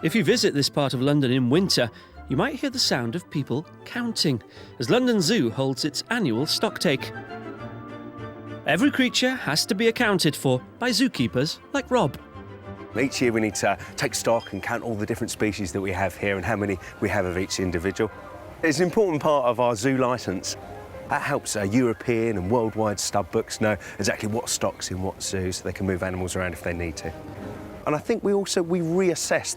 If you visit this part of London in winter, you might hear the sound of people counting, as London Zoo holds its annual stocktake. Every creature has to be accounted for by zookeepers like Rob. Each year we need to take stock and count all the different species that we have here and how many we have of each individual. It's an important part of our zoo licence. That helps European and worldwide stud books know exactly what stock's in what zoo so they can move animals around if they need to. And I think we reassess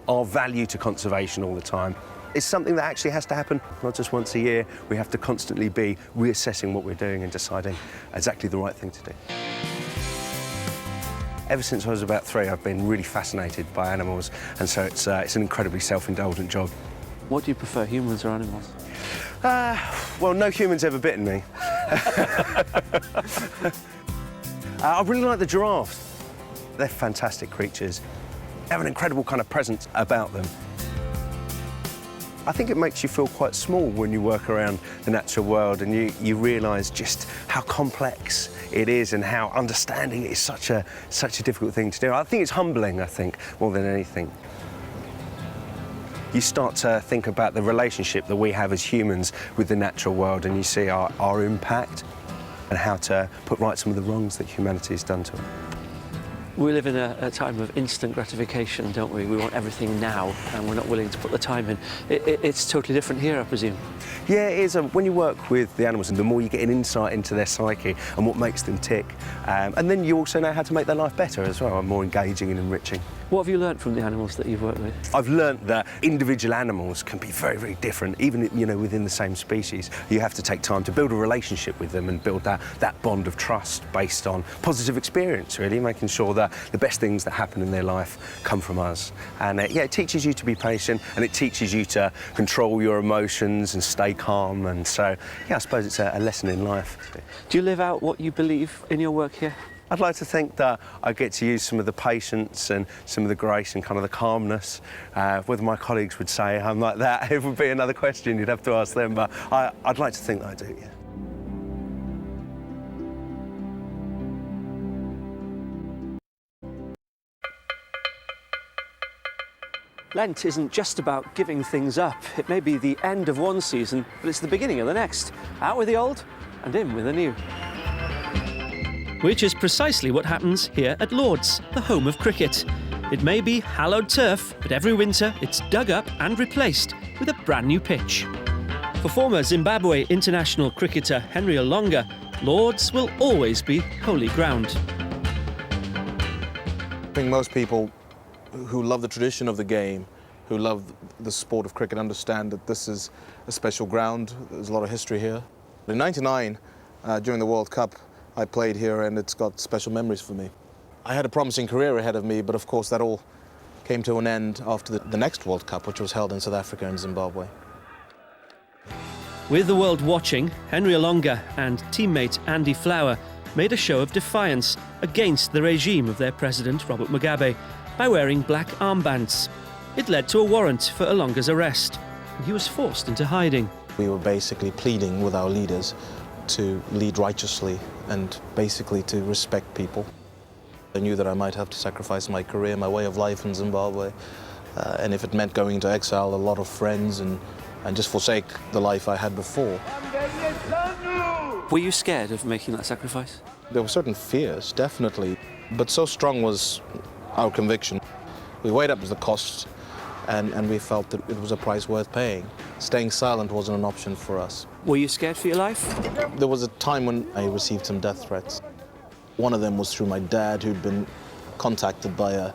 our value to conservation all the time. It's something that actually has to happen, not just once a year. We have to constantly be reassessing what we're doing and deciding exactly the right thing to do. Ever since I was about 3, I've been really fascinated by animals, and so it's an incredibly self-indulgent job. What do you prefer, humans or animals? Well, no human's ever bitten me. I really like the giraffes. They're fantastic creatures. They have an incredible kind of presence about them. I think it makes you feel quite small when you work around the natural world and you realise just how complex it is and how understanding it is such a difficult thing to do. I think it's humbling, more than anything. You start to think about the relationship that we have as humans with the natural world, and you see our impact and how to put right some of the wrongs that humanity has done to it. We live in a time of instant gratification, don't we? We want everything now, and we're not willing to put the time in. It's totally different here, I presume. Yeah, it is. When you work with the animals, and the more you get an insight into their psyche and what makes them tick, and then you also know how to make their life better as well, and more engaging and enriching. What have you learnt from the animals that you've worked with? I've learnt that individual animals can be very, very different, even within the same species. You have to take time to build a relationship with them and build that bond of trust based on positive experience, really, making sure that the best things that happen in their life come from us. And it teaches you to be patient, and it teaches you to control your emotions and stay calm. And so, I suppose it's a lesson in life. Do you live out what you believe in your work here? I'd like to think that I get to use some of the patience and some of the grace and kind of the calmness. Whether my colleagues would say I'm like that, it would be another question you'd have to ask them, but I'd like to think that I do, yeah. Lent isn't just about giving things up. It may be the end of one season, but it's the beginning of the next. Out with the old and in with the new. Which is precisely what happens here at Lord's, the home of cricket. It may be hallowed turf, but every winter it's dug up and replaced with a brand new pitch. For former Zimbabwe international cricketer Henry Olonga, Lord's will always be holy ground. I think most people who love the tradition of the game, who love the sport of cricket, understand that this is a special ground. There's a lot of history here. In '99, during the World Cup, I played here, and it's got special memories for me. I had a promising career ahead of me, but of course that all came to an end after the next World Cup, which was held in South Africa and Zimbabwe. With the world watching, Henry Olonga and teammate Andy Flower made a show of defiance against the regime of their president, Robert Mugabe, by wearing black armbands. It led to a warrant for Olonga's arrest, and he was forced into hiding. We were basically pleading with our leaders to lead righteously and basically to respect people. I knew that I might have to sacrifice my career, my way of life in Zimbabwe, and if it meant going into exile, a lot of friends, and just forsake the life I had before. Were you scared of making that sacrifice? There were certain fears, definitely, but so strong was our conviction. We weighed up the cost, and we felt that it was a price worth paying. Staying silent wasn't an option for us. Were you scared for your life? There was a time when I received some death threats. One of them was through my dad, who'd been contacted by a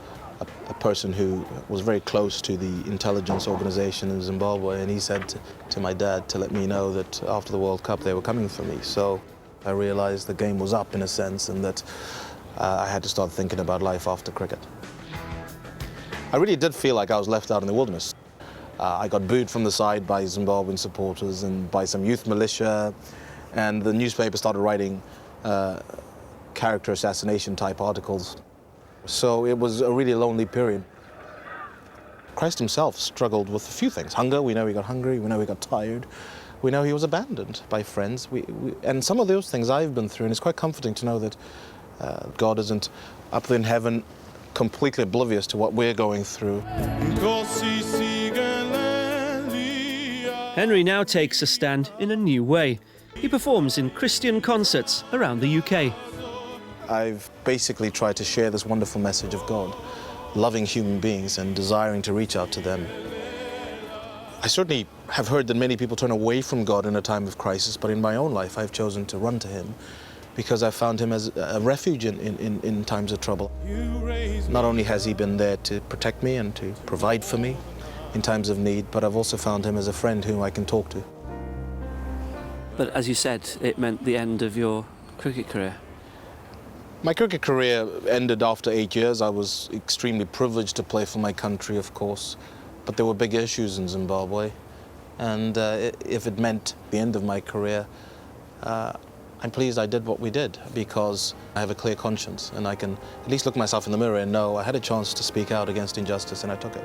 person who was very close to the intelligence organization in Zimbabwe, and he said to my dad to let me know that after the World Cup they were coming for me. So I realized the game was up in a sense, and that I had to start thinking about life after cricket. I really did feel like I was left out in the wilderness. I got booed from the side by Zimbabwean supporters and by some youth militia, and the newspaper started writing character assassination type articles. So it was a really lonely period. Christ himself struggled with a few things. Hunger, we know he got hungry, we know he got tired, we know he was abandoned by friends. And some of those things I've been through, and it's quite comforting to know that God isn't up in heaven completely oblivious to what we're going through. Henry now takes a stand in a new way. He performs in Christian concerts around the UK. I've basically tried to share this wonderful message of God, loving human beings and desiring to reach out to them. I certainly have heard that many people turn away from God in a time of crisis, but in my own life I've chosen to run to him because I found him as a refuge in times of trouble. Not only has he been there to protect me and to provide for me in times of need, but I've also found him as a friend whom I can talk to. But as you said, it meant the end of your cricket career. My cricket career ended after 8 years. I was extremely privileged to play for my country, of course, but there were big issues in Zimbabwe. And if it meant the end of my career, I'm pleased I did what we did because I have a clear conscience and I can at least look myself in the mirror and know I had a chance to speak out against injustice and I took it.